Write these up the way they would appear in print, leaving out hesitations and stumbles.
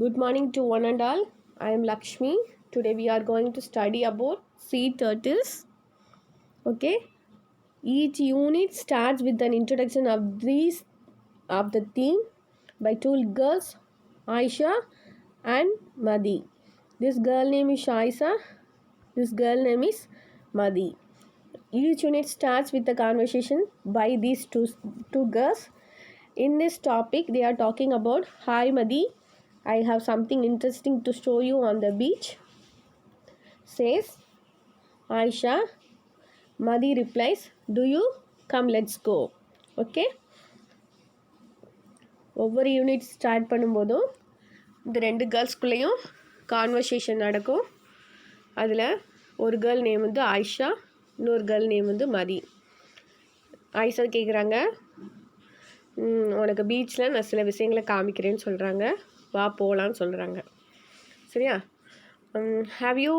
Good morning to one and all. I am Lakshmi. Today we are going to study about sea turtles. Okay. Each unit starts with an introduction of the theme by two girls, Aisha and Madi. This girl name is Aisha. This girl name is Madi. Each unit starts with a conversation by these two girls. In this topic, they are talking about, "Hi Madi, I have something interesting to show you on the beach," says Aisha. Madi replies, "Do you? Come, let's go." Okay. ஒவ்வொரு unit start பண்ணும்போதும் இந்த ரெண்டு கேர்ள்ஸ்குள்ளேயும் conversation நடக்கும். அதில் ஒரு girl name வந்து ஆயிஷா, இன்னொரு girl name வந்து மதி. ஆயிஷா கேட்குறாங்க, உனக்கு பீச்சில் நான் சில விஷயங்களை காமிக்கிறேன்னு சொல்கிறாங்க. வா போகலான்னு சொல்கிறாங்க. சரியா? Have you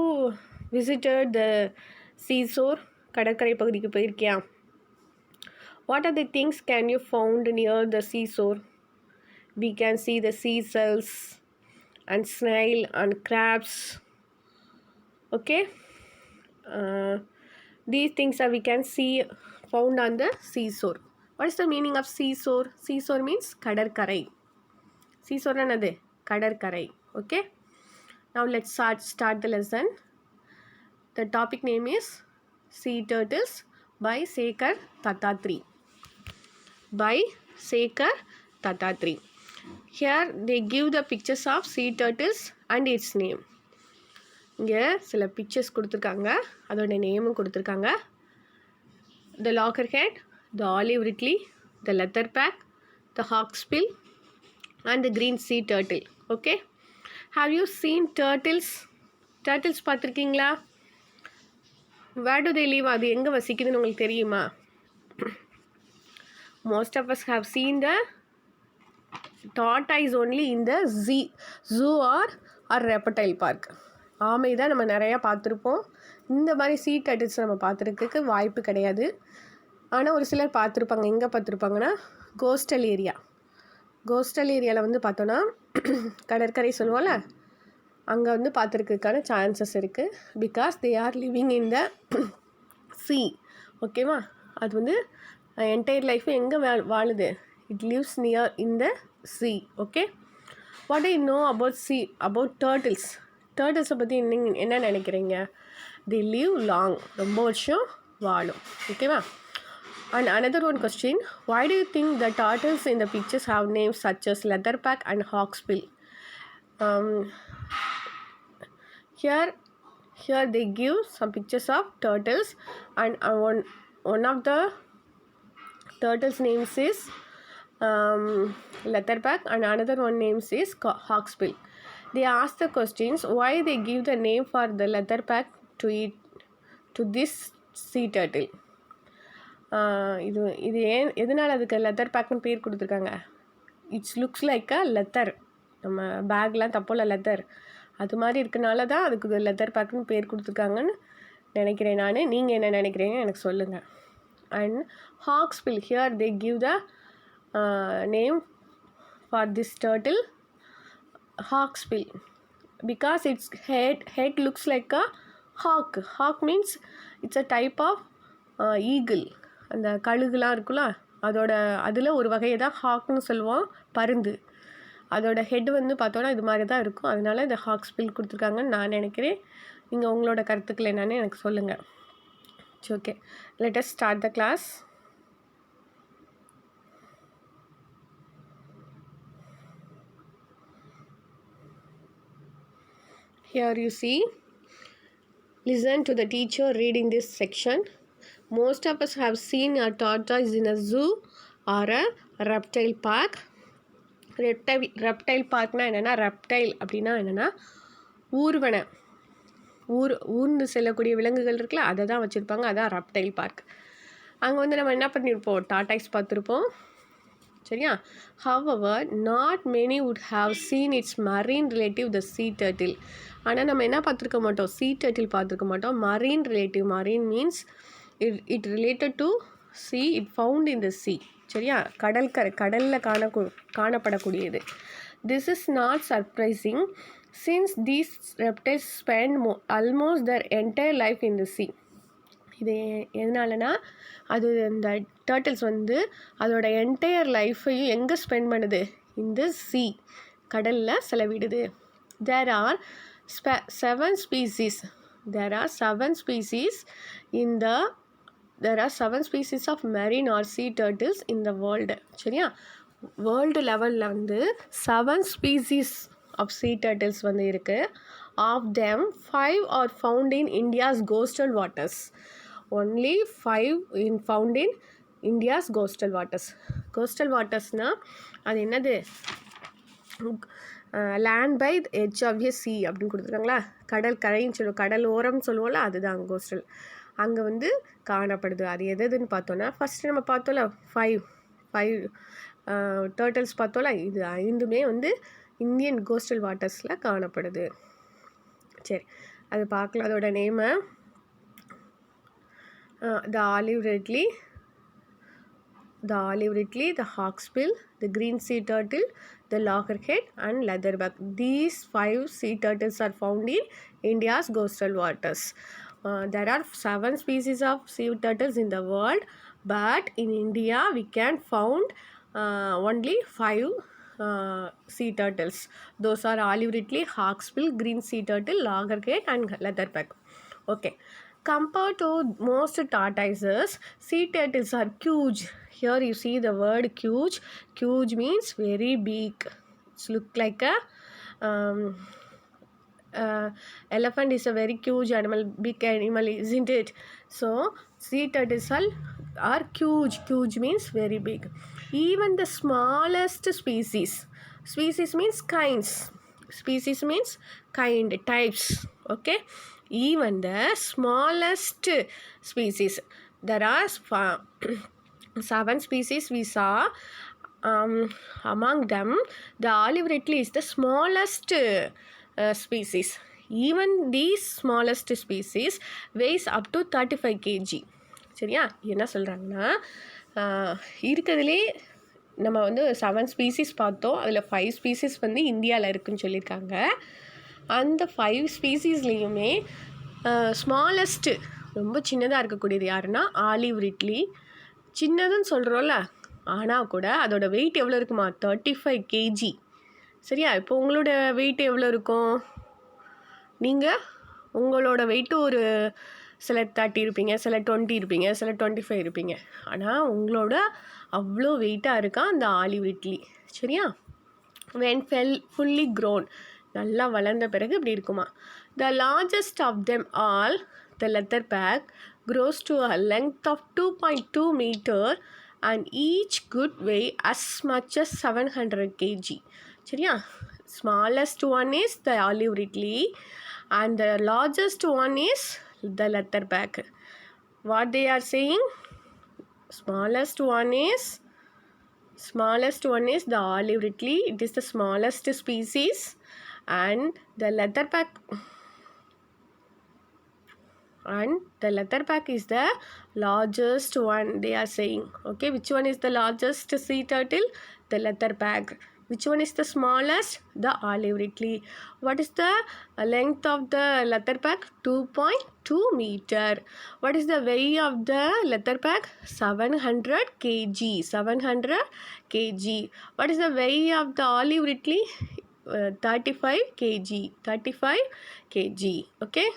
visited the seashore? கடற்கரை பகுதிக்கு போயிருக்கியா? What are the things can you found near the seashore? We can see the seashells and snail and crabs. Okay. These things are we can see found on the seashore. What is the meaning of seashore? Seashore means kadarkarai. Seashore another kadarkarai. Okay. Now let's start the lesson. The topic name is Sea Turtles by Sekar Tathatri. By Sekar Tathatri. Here they give the pictures of sea turtles and its name. இங்கே சில pictures கொடுத்துருக்காங்க, அதோட நேமும் கொடுத்துருக்காங்க. The loggerhead, the olive ridley, the leatherback, the hawksbill and the green sea turtle. Okay. Have you seen turtles? Turtles பார்த்துருக்கீங்களா? Where do they live? அது எங்கே வசிக்குதுன்னு உங்களுக்கு தெரியுமா? Most of us have seen the tortoise only in the zoo or reptile park. ஆமை தான் நம்ம நிறையா பார்த்துருப்போம். இந்த மாதிரி சீ டர்ட்டில்ஸ் நம்ம பார்த்துருக்கிறதுக்கு வாய்ப்பு கிடையாது. ஆனால் ஒரு சிலர் பார்த்துருப்பாங்க. எங்கே பார்த்துருப்பாங்கன்னா கோஸ்டல் ஏரியாவில் வந்து பார்த்தோன்னா கடற்கரை சொல்லுவோம்ல, அங்கே வந்து பார்த்துருக்கிறதுக்கான சான்சஸ் இருக்குது. Because they are living in the sea. ஓகேவா? அது வந்து என்டையர் லைஃப் எங்கே வாழுது? It lives near in the sea. Okay. What do you know about turtles? Turtles பற்றி என்ன நினைக்கிறீங்க? They live long. ரொம்ப வருஷம் வாழும். ஓகேவா? And another one question. Why do you think the turtles in the pictures have names such as leatherback and hawksbill? Here they give some pictures of turtles, and one of the turtles names is leatherback and another one names is hawksbill. They ask the questions why they give the name for the leatherback to this sea turtle. இது எதனால் அதுக்கு லெதர்பேக்னு பேர் கொடுத்துருக்காங்க? It's looks like a leather. நம்ம பேக்லாம் தப்போல leather, அது மாதிரி இருக்கனால தான் அதுக்கு லெதர்பேக்னு பேர் கொடுத்துருக்காங்கன்னு நினைக்கிறேன் நான். நீங்கள் என்ன நினைக்கிறீங்க எனக்கு சொல்லுங்கள். And hawksbill, here they give the name for this turtle hawksbill because its head looks like a hawk means it's a type of eagle. அந்த கழுகுலாம் இருக்குல்ல, அதில் ஒரு வகையை தான் ஹாக்னு சொல்லுவோம், பருந்து. அதோட ஹெட் வந்து பார்த்தோன்னா இது மாதிரி தான் இருக்கும். அதனால இந்த ஹாக்ஸ்பில் கொடுத்துருக்காங்கன்னு நான் நினைக்கிறேன். நீங்கள் உங்களோட கருத்துக்கள் என்னன்னு எனக்கு சொல்லுங்கள். Okay, let us start the class. Here you see, listen to the teacher reading this section. Most of us have seen a tortoise in a zoo or a reptile park. reptile parkனா என்னென்னா, reptile அப்படின்னா என்னென்னா ஊர்ந்து செல்லக்கூடிய விலங்குகள் இருக்குல்ல, அதை தான் வச்சுருப்பாங்க. அதான் reptile பார்க். அங்கே வந்து நம்ம என்ன பண்ணியிருப்போம்? டாட்டாய்ஸ் பார்த்துருப்போம். சரியா? However, not many would have seen its marine relative, the sea turtle. ஆனால் நம்ம என்ன பார்த்துருக்க மாட்டோம்? sea turtle பார்த்துருக்க மாட்டோம். marine relative, marine means it related to sea, it found in the sea. சரியா? கடலில் காணப்படக்கூடியது. This is not surprising since these reptiles spend almost their entire life in the sea. இது எதனாலனா அது இந்த டர்ட்டில்ஸ் வந்து அதோட என்டையர் லைஃப்பையும் எங்கே ஸ்பெண்ட் பண்ணுது, இந்த சி கடலில் செலவிடுது. There are 7 species. There are 7 species of marine or sea turtles in the world. சரியா, வேர்ல்டு லெவலில் வந்து 7 ஸ்பீசிஸ் ஆஃப் sea turtles வந்து இருக்குது. Of them 5 are found in India's coastal waters. Only 5 found in India's coastal waters. Coastal watersனால் அது என்னது, land by edge of a sea அப்படின்னு கொடுத்துருக்காங்களா, கடல் கரைன்னு சொல்லுவோம், கடல் ஓரம்னு சொல்லுவோம்ல, அதுதான் கோஸ்டல். அங்கே வந்து காணப்படுது. அது எதுன்னு பார்த்தோன்னா ஃபஸ்ட்டு நம்ம பார்த்தோம்ல ஃபைவ் டர்ட்டில்ஸ் பார்த்தோம்ல, இது 5மே வந்து இந்தியன் கோஸ்டல் வாட்டர்ஸில் காணப்படுது. சரி, அது பார்க்கலாம். அதோட நேமை த olive ridley, the hawksbill, the green sea turtle, the loggerhead and leatherback. These 5 sea turtles are found in India's coastal waters. There are 7 species of sea turtles in the world, but in India we can found only 5 sea turtles. Those are olive ridley, hawksbill, green sea turtle, loggerhead and leatherback. Okay. Compared to most tortoises, sea turtles are huge. Here you see the word huge. Huge means very big. It's look like a elephant is a very huge animal, big animal, isn't it? So sea turtles are huge. Huge means very big. Even the smallest species means kinds. Species means kind, types. Okay, even the smallest species, there are 7 species we saw. Among them the olive ridley is the smallest species. Even these smallest species weighs up to 35 kg. சரியா, என்ன சொல்கிறாங்கன்னா இருக்கிறதுலே நம்ம வந்து 7 species பார்த்தோம், அதில் 5 species வந்து இந்தியாவில் இருக்குதுன்னு சொல்லியிருக்காங்க. அந்த 5 ஸ்பீசிஸ்லேயுமே ஸ்மாலஸ்ட்டு ரொம்ப சின்னதாக இருக்கக்கூடியது யாருன்னா ஆலிவ் ரிட்லி. சின்னதுன்னு சொல்கிறோம்ல, ஆனால் கூட அதோட வெயிட் எவ்வளோ இருக்குமா, 35 kg. சரியா, இப்போ உங்களோட வெயிட் எவ்வளோ இருக்கும், நீங்கள் உங்களோட வெயிட்டு ஒரு சில 30 இருப்பீங்க, சில 20 இருப்பீங்க, சில 25 இருப்பீங்க. ஆனால் உங்களோட அவ்வளோ வெயிட்டாக இருக்கா அந்த ஆலிவ் ரிட்லி. சரியா, when fully grown, நல்லா வளர்ந்த பிறகு இப்படி இருக்குமா. The largest of them all, the leatherback, grows to a length of 2.2 meter and each could weigh as much as 700 kg. சரியா, smallest one is the olive ridley and the largest one is the leatherback. What they are saying, smallest one is the olive ridley. It is the smallest species, and the leatherback is the largest one, they are saying. Okay, which one is the largest sea turtle? The leatherback. Which one is the smallest? The olive ridley. What is the length of the leatherback? 2.2 meter. What is the weight of the leatherback? 700 kg. 700 kg. What is the weight of the olive ridley? 35 kg. 35 kg. Okay.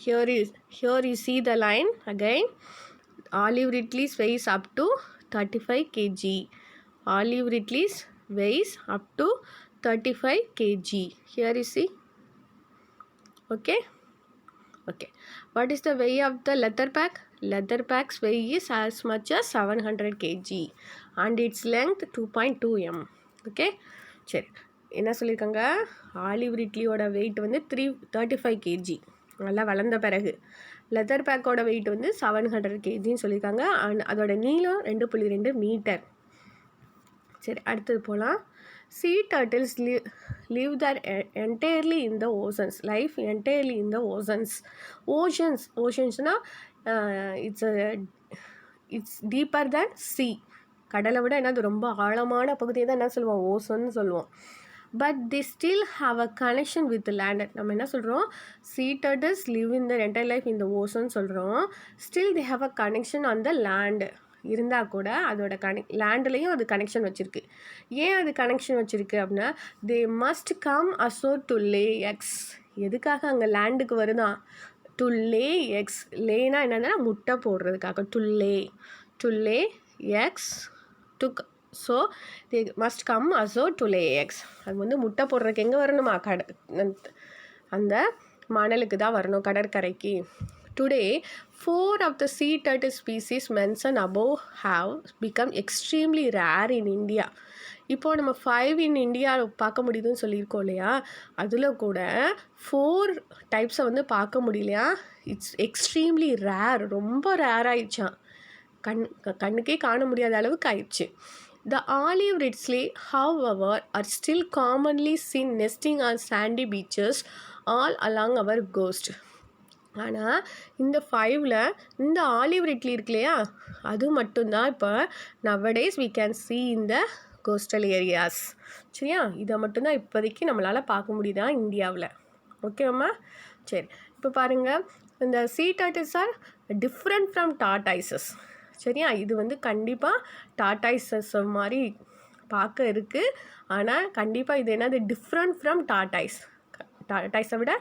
Here you see the line again. Olive ridley's weighs up to 35 kg. Olive ridley's weighs up to 35 kg. Here you see. Okay. What is the weight of the leatherback? Leatherback's weight is as much as 700 kg and its length 2.2 m. Okay. சரி, என்ன சொல்லியிருக்காங்க, olive ரிட்லியோட wait வந்து 35 kg, நல்லா வளர்ந்த பிறகு. Leather பேக்கோட wait வந்து 700 kgன்னு சொல்லியிருக்காங்க. அண்ட் அதோட நீளம் 2.2 மீட்டர். சரி, அடுத்தது போகலாம். Sea turtles live their entirely in the oceans. Life entirely in the oceans. Oceansனா it's a it's deeper than C. கடலை விட என்னது ரொம்ப ஆழமான பகுதியை தான் என்ன சொல்லுவோம், ஓசோன்னு சொல்லுவோம். But they still have a connection with the land. நம்ம என்ன சொல்கிறோம், sea turtles live in their entire life in the ocean சொல்கிறோம். still they have a connection on the land. இருந்தால் கூட அதோட லேண்ட்லேயும் அது கனெக்ஷன் வச்சுருக்கு. ஏன் அது கனெக்ஷன் வச்சுருக்கு அப்படின்னா, they must come ashore to lay eggs. எதுக்காக அங்கே லேண்டுக்கு வருதான், டு லே எக்ஸ். லேனா என்னன்னா முட்டை போடுறதுக்காக, to Leh X to. So they must come ashore to lay eggs. அது வந்து முட்டை போடுறதுக்கு எங்கே வரணுமா, அந்த மணலுக்கு தான் வரணும், கடற்கரைக்கு. Today 4 of the sea turtle species mentioned above have become extremely rare in India. இப்போது நம்ம 5 in India பார்க்க முடியுதுன்னு சொல்லியிருக்கோம் இல்லையா, அதில் கூட 4 டைப்ஸை வந்து பார்க்க முடியலையா. இட்ஸ் எக்ஸ்ட்ரீம்லி ரேர், ரொம்ப ரேர் ஆயிடுச்சான், கண்ணுக்கே காண முடியாத அளவுக்கு ஆயிடுச்சு. The olive ridley, however, are still commonly seen nesting on sandy beaches all along our coast. ஆனால் இந்த 5ல் இந்த ஆலிவ் ரிட்லி இருக்கு இல்லையா, அது மட்டும்தான் இப்போ nowadays we can see in the coastal areas. சரியா, இதை மட்டும்தான் இப்போதைக்கு நம்மளால் பார்க்க முடியுதா இந்தியாவில். ஓகேம்மா, சரி. இப்போ பாருங்கள், இந்த sea turtles are different from tortoises. சரியா, இது வந்து கண்டிப்பாக டாட்டாய்ஸஸ் மாதிரி பார்க்க இருக்குது. ஆனால் கண்டிப்பாக இது என்னது, டிஃப்ரெண்ட் ஃப்ரம் டாட்டாய்ஸை விட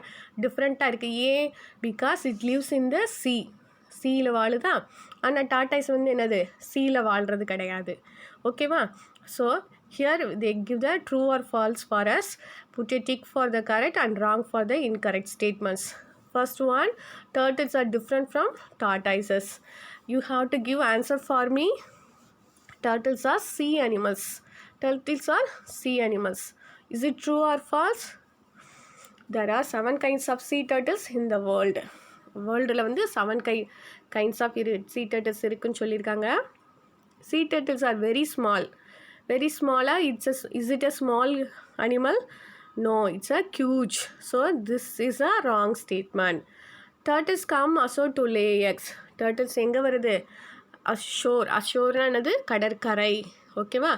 டிஃப்ரெண்ட்டாக இருக்குது. ஏன், பிகாஸ் இட் லிவ்ஸ் இன் த சீயில் வாழுதா. ஆனால் டாட்டாய்ஸ் வந்து என்னது, சீயில் வாழ்கிறது கிடையாது. ஓகேவா. So here they give the true or false for us. Put a tick for the correct and wrong for the incorrect statements. First one, turtles are different from tortoises. You have to give answer for me. Turtles are sea animals. Is it true or false? There are 7 kinds of sea turtles in the world. வேர்ல்டில் வந்து 7 kinds of sea turtles இருக்குன்னு சொல்லியிருக்காங்க. Sea turtles are very small. Is it a small animal? No, it's a huge. So this is a wrong statement. Turtles come ashore to lay eggs. Turtles எங்கே வருது, அஷோர்னா என்னது, கடற்கரை. ஓகேவா.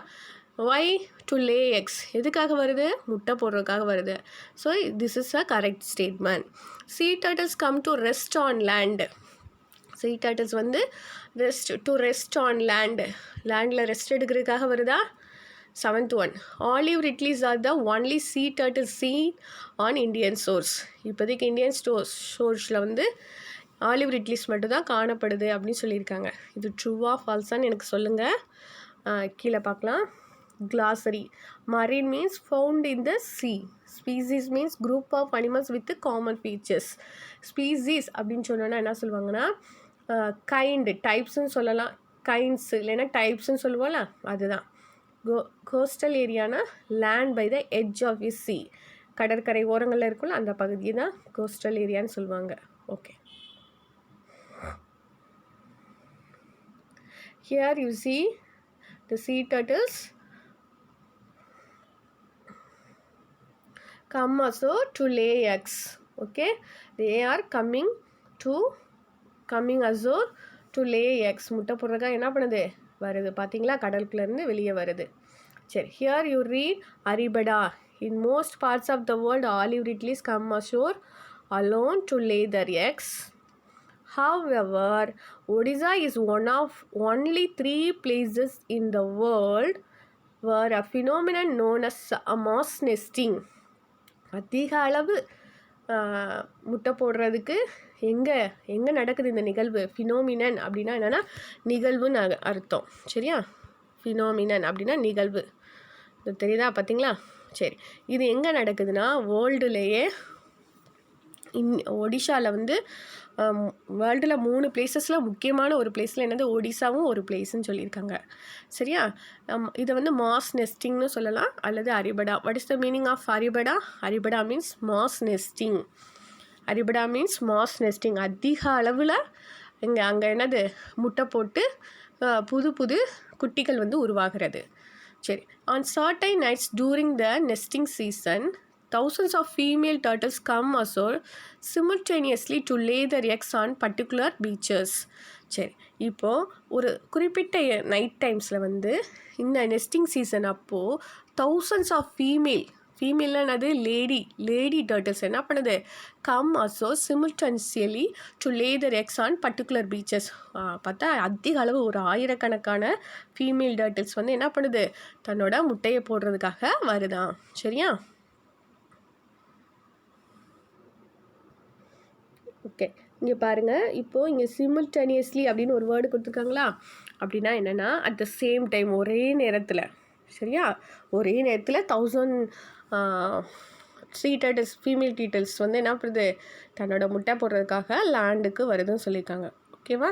why to lay eggs, எதுக்காக வருது, முட்டை போடுறதுக்காக வருது. So this is a correct statement. Sea turtles come to rest on land. sea turtles வந்து rest on land, லேண்டில் ரெஸ்ட் எடுக்கிறதுக்காக வருதா. 7th one, olive ridleys are the only sea turtles seen on Indian shores. இப்போதைக்கு Indian ஷோர்ஸில் வந்து olive ridleys மட்டும் தான் காணப்படுது அப்படின்னு சொல்லியிருக்காங்க. இது ட்ரூவா ஃபால்ஸான்னு எனக்கு சொல்லுங்கள். கீழே பார்க்கலாம். glossary. Marine means found in the sea. Species means group of animals with common features. Species அப்படின்னு சொன்னோன்னா என்ன சொல்லுவாங்கன்னா, கைண்டு, டைப்ஸ்ன்னு சொல்லலாம். கைண்ட்ஸ் இல்லைன்னா டைப்ஸ்ன்னு சொல்லுவோம்ல, அதுதான். கோஸ்டல் ஏரியானா land by the edge of the sea, கடற்கரை ஓரங்களில் இருக்கும்ல அந்த பகுதியை தான் கோஸ்டல் ஏரியான்னு சொல்லுவாங்க. Okay, here you see the sea turtles come also to lay eggs. Okay, they are coming ashore to lay eggs. முட்டை போடுறதுக்காக என்ன பண்ணுது, வருது. பார்த்தீங்களா, கடலுக்குள்ளேருந்து வெளியே வருது. சரி, here you read Aribada. In most parts of the world, olive ridleys come ashore alone to lay their eggs. However, Odisha is one of only 3 places in the world where a phenomenon known as moss nesting, அதிக அளவு முட்டை போடுறதுக்கு எங்கே நடக்குது இந்த நிகழ்வு. Phenomenon அப்படின்னா என்னென்னா நிகழ்வுன்னு அர்த்தம். சரியா, ஃபினோமினன் அப்படின்னா நிகழ்வு. இது தெரியுதா, பார்த்தீங்களா. சரி, இது எங்கே நடக்குதுன்னா வேர்ல்டுலேயே ஒடிஷாவில் வந்து வேர்ல்டில் 3 பிளேசஸில் முக்கியமான ஒரு பிளேஸில் என்னது, ஒடிசாவும் ஒரு பிளேஸ்ன்னு சொல்லியிருக்காங்க. சரியா, இதை வந்து மாஸ் நெஸ்டிங்னு சொல்லலாம் அல்லது arribada. What is the meaning of arribada? Arribada means mass nesting. Arribada means mass nesting. அதிக அளவில் அங்கே என்னது, முட்டை போட்டு புது குட்டிகள் வந்து உருவாகிறது. சரி, on certain nights during the nesting season, thousands of female turtles come ashore simultaneously to lay their eggs on particular beaches. சரி, இப்போது ஒரு குறிப்பிட்ட நைட் டைம்ஸில் வந்து இந்த நெஸ்டிங் சீசன் அப்போது thousands of ஃபீமேல்னா என்னது, லேடி டர்ட்டில்ஸ் என்ன பண்ணுது, come also simultaneously to lay their eggs on particular beaches. பார்த்தா அதிக அளவு ஒரு ஆயிரக்கணக்கான ஃபீமேல் டர்ட்டில்ஸ் வந்து என்ன பண்ணுது, தன்னோட முட்டையை போடுறதுக்காக வருதான். சரியா? ஓகே, இங்கே பாருங்கள். இப்போது இங்கே சிமில்டேனியஸ்லி அப்படின்னு ஒரு வேர்டு கொடுத்துருக்காங்களா, அப்படின்னா என்னென்னா அட் த சேம் டைம், ஒரே நேரத்தில். சரியா? ஒரே நேரத்தில் 1000 டர்ட்டில்ஸ், ஃபீமேல் டர்ட்டில்ஸ் வந்து என்ன பண்ணுது, தன்னோட முட்டை போடுறதுக்காக லேண்டுக்கு வருதுன்னு சொல்லியிருக்காங்க. ஓகேவா?